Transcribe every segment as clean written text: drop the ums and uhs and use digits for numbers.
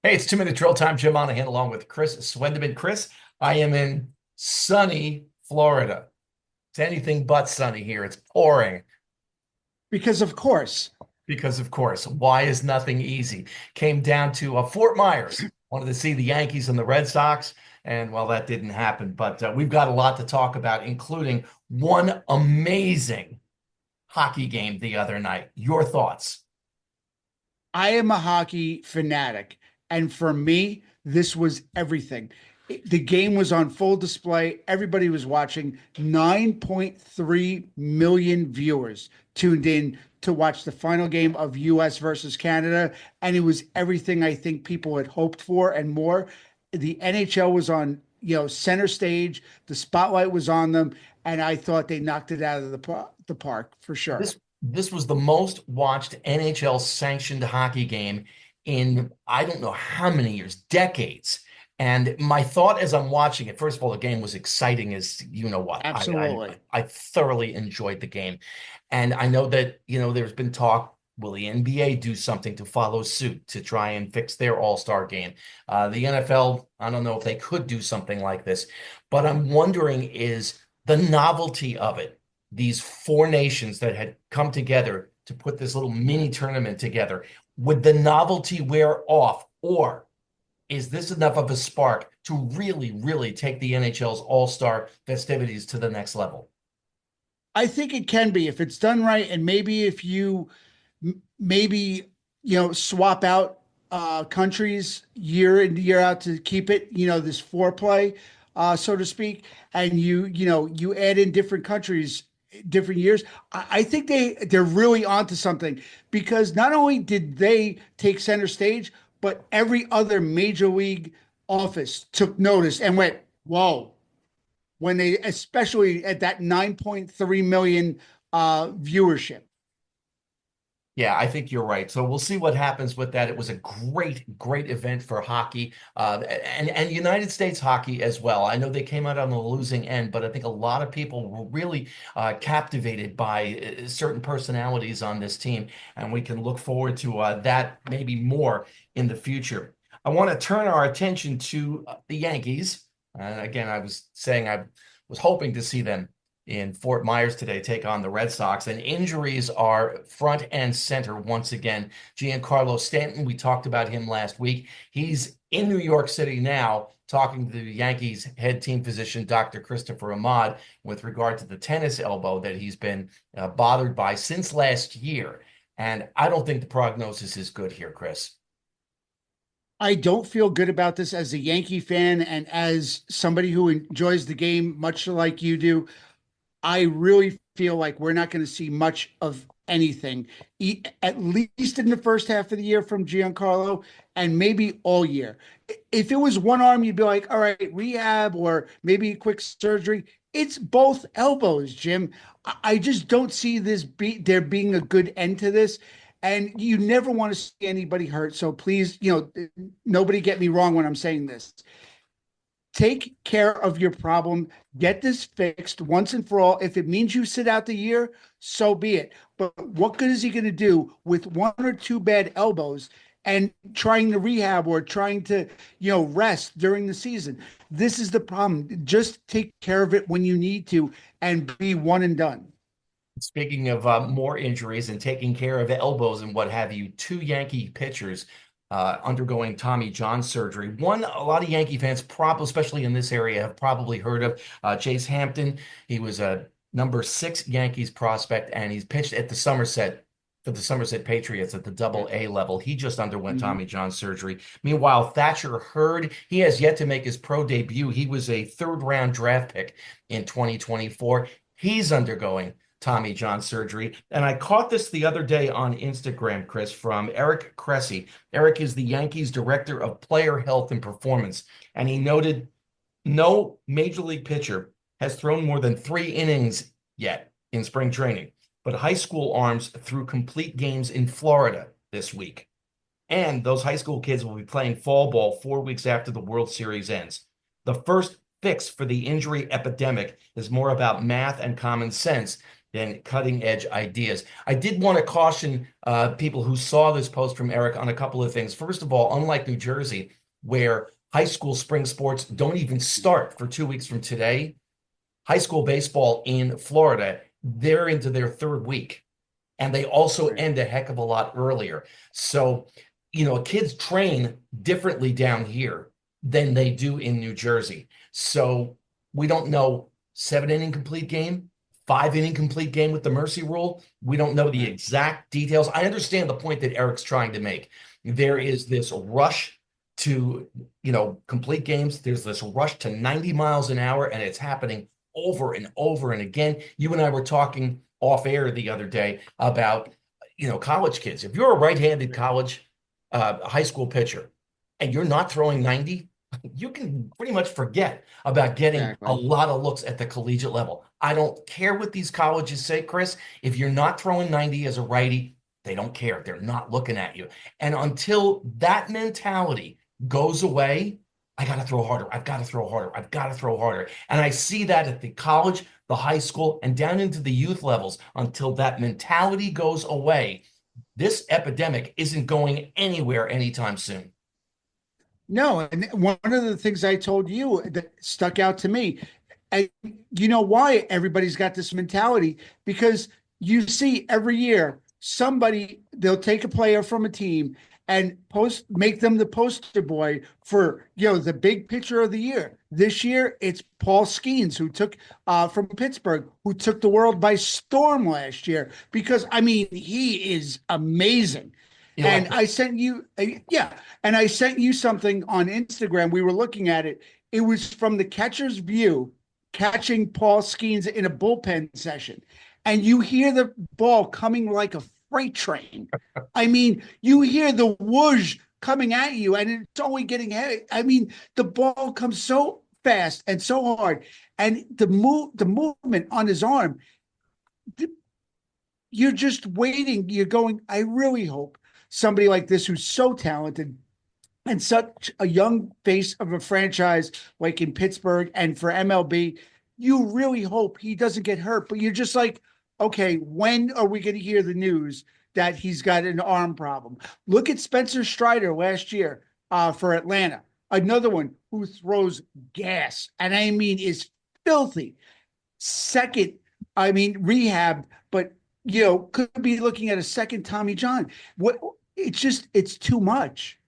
Hey, it's 2 Minute Drill Time. Jim Monahan along with Chris Swendeman. Chris, I am in sunny Florida. It's anything but sunny here. It's pouring Because of course, because, of course, why is nothing easy? Came down to Fort Myers. Wanted to see the Yankees and the Red Sox, and well, that didn't happen. But we've got a lot to talk about, including one amazing hockey game the other night. Your thoughts? I am a hockey fanatic. And for me, this was everything. The game was on full display. Everybody was watching. 9.3 million viewers tuned in to watch the final game of US versus Canada. And it was everything I think people had hoped for and more. The NHL was on, center stage. The spotlight was on them. And I thought they knocked it out of the park for sure. This was the most watched NHL sanctioned hockey game in I don't know how many years, decades. And my thought as I'm watching it, first of all, the game was exciting as you know what. Absolutely. I thoroughly enjoyed the game. And I know that, there's been talk, will the NBA do something to follow suit to try and fix their All-Star game? The NFL, I don't know if they could do something like this, but I'm wondering is the novelty of it, these four nations that had come together to put this little mini tournament together, would the novelty wear off, or is this enough of a spark to really, really take the NHL's All-Star festivities to the next level? I think it can be if it's done right, and maybe if you maybe swap out countries year in year out to keep it this foreplay, so to speak, and you add in different countries, different years. I think they're really onto something because not only did they take center stage, but every other major league office took notice and went, "Whoa." When they, especially at that 9.3 million viewership. Yeah, I think you're right. So we'll see what happens with that. It was a great, great event for hockey, and United States hockey as well. I know they came out on the losing end, but I think a lot of people were really captivated by certain personalities on this team, and we can look forward to that maybe more in the future. I want to turn our attention to the Yankees. Again, I was saying I was hoping to see them in Fort Myers today take on the Red Sox, and injuries are front and center once again. Giancarlo Stanton, we talked about him last week. He's in New York City now talking to the Yankees head team physician, Dr. Christopher Ahmad, with regard to the tennis elbow that he's been bothered by since last year. And I don't think the prognosis is good here, Chris. I don't feel good about this as a Yankee fan and as somebody who enjoys the game much like you do. I really feel like we're not going to see much of anything, at least in the first half of the year from Giancarlo, and maybe all year. If it was one arm, you'd be like, all right, rehab or maybe quick surgery. It's both elbows, Jim. I just don't see there being a good end to this. And you never want to see anybody hurt. So please, nobody get me wrong when I'm saying this. Take care of your problem. Get this fixed once and for all. If it means you sit out the year, so be it. But what good is he going to do with one or two bad elbows and trying to rehab or trying to, rest during the season? This is the problem. Just take care of it when you need to and be one and done. Speaking of more injuries and taking care of elbows and what have you, two Yankee pitchers undergoing Tommy John surgery. One, a lot of Yankee fans, probably, especially in this area, have probably heard of Chase Hampton. He was a number 6 Yankees prospect, and he's pitched at the Somerset for the Somerset Patriots at the Double A level. He just underwent Mhm. Tommy John surgery. Meanwhile, Thatcher Hurd, he has yet to make his pro debut. He was a third-round draft pick in 2024. He's undergoing Tommy John surgery. And I caught this the other day on Instagram, Chris, from Eric Cressy. Eric is the Yankees director of player health and performance. And he noted no major league pitcher has thrown more than 3 innings yet in spring training, but high school arms threw complete games in Florida this week. And those high school kids will be playing fall ball 4 weeks after the World Series ends. The first fix for the injury epidemic is more about math and common sense. and cutting edge ideas. I did want to caution people who saw this post from Eric on a couple of things. First of all, unlike New Jersey, where high school spring sports don't even start for 2 weeks from today, high school baseball in Florida, they're into their third week. And they also Right. end a heck of a lot earlier. So, kids train differently down here than they do in New Jersey. So we don't know 7 inning complete game, 5 inning complete game with the mercy rule. We don't know the Right. exact details. I understand the point that Eric's trying to make. There is this rush to, complete games. There's this rush to 90 miles an hour, and it's happening over and over and again. You and I were talking off air the other day about, college kids. If you're a right-handed college high school pitcher and you're not throwing 90, you can pretty much forget about getting a Exactly. lot of looks at the collegiate level. I don't care what these colleges say, Chris. If you're not throwing 90 as a righty, they don't care. They're not looking at you. And until that mentality goes away, I got to throw harder. I've got to throw harder. I've got to throw harder. And I see that at the college, the high school, and down into the youth levels. Until that mentality goes away, this epidemic isn't going anywhere anytime soon. No, and one of the things I told you that stuck out to me, and you know why everybody's got this mentality? Because you see every year somebody, they'll take a player from a team and make them the poster boy for the big pitcher of the year. This year it's Paul Skeens, who took from Pittsburgh, who took the world by storm last year, because I mean he is amazing. And Electric. I sent you, yeah, and I sent you something on Instagram. We were looking at it. It was from the catcher's view, catching Paul Skeens in a bullpen session. And you hear the ball coming like a freight train. I mean, you hear the whoosh coming at you, and it's only getting heavy. I mean, the ball comes so fast and so hard. And the movement on his arm, you're just waiting. You're going, I really hope somebody like this who's so talented and such a young face of a franchise like in Pittsburgh and for MLB, you really hope he doesn't get hurt. But you're just like, okay, when are we going to hear the news that he's got an arm problem? Look at Spencer Strider last year for Atlanta, another one who throws gas, and I mean is filthy. Second, I mean rehab, but could be looking at a second Tommy John. What? It's too much.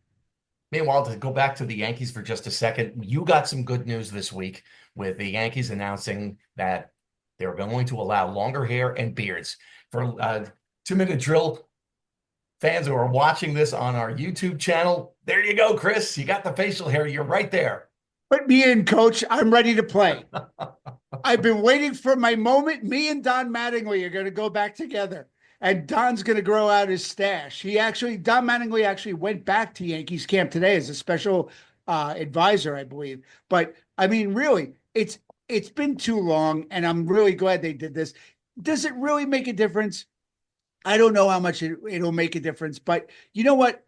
Meanwhile, to go back to the Yankees for just a second, you got some good news this week with the Yankees announcing that they're going to allow longer hair and beards. For 2 Minute Drill fans who are watching this on our YouTube channel, there you go, Chris. You got the facial hair. You're right there. Put me in, coach. I'm ready to play. I've been waiting for my moment. Me and Don Mattingly are going to go back together, and Don's going to grow out his stash. Don Mattingly actually went back to Yankees camp today as a special advisor, I believe. But I mean, really, it's been too long, and I'm really glad they did this. Does it really make a difference? I don't know how much it'll make a difference, but you know what?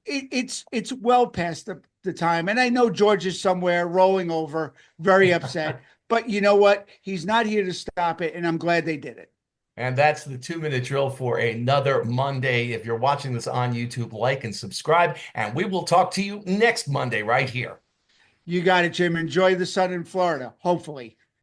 It's well past the time. And I know George is somewhere rolling over, very upset. But you know what? He's not here to stop it, and I'm glad they did it. And that's the 2 Minute Drill for another Monday. If you're watching this on YouTube, like and subscribe, and we will talk to you next Monday right here. You got it, Jim. Enjoy the sun in Florida, hopefully.